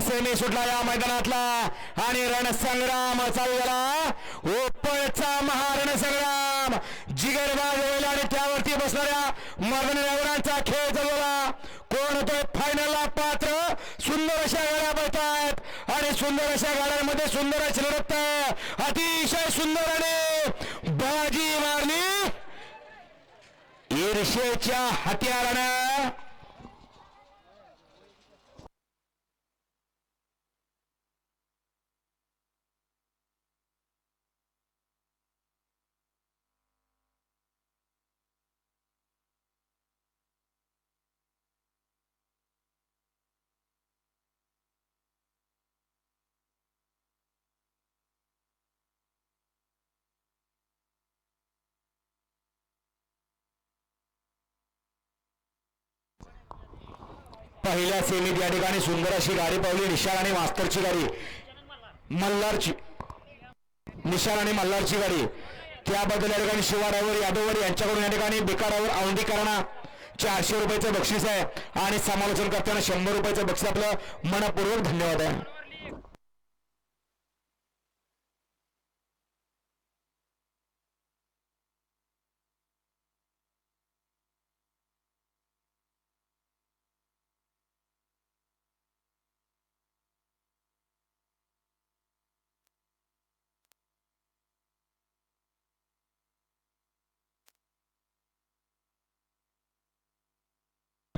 Semi सुटला या मैदानातला आणि रणसंग्राम चालू झाला. ओपळचा महारणसंग्राम जिगरबाज होईल आणि त्यावरती बसणाऱ्या मर्दनवरांचा खेळ चालू. कोण होतोय फायनलला पात्र. सुंदर अशा गाड्या पळतायत आणि सुंदर अशा गाड्यांमध्ये सुंदर अशी लढत अतिशय सुंदर आणि बाजी मारली ईर्षेच्या हत्यारानं. पहिल्या सेमीत या ठिकाणी सुंदर अशी गाडी पावली. निशाल आणि मास्तरची गाडी मल्हारची. निशाल आणि मल्हारची गाडी त्याबद्दल या ठिकाणी शिवाडावर यादववर यांच्याकडून या ठिकाणी बिकाडावर औंधीकरणा 400 रुपयाचं बक्षीस आहे आणि समालोचन करताना 100 रुपयाचं बक्षीस. आपलं मनपूर्वक धन्यवाद आहे.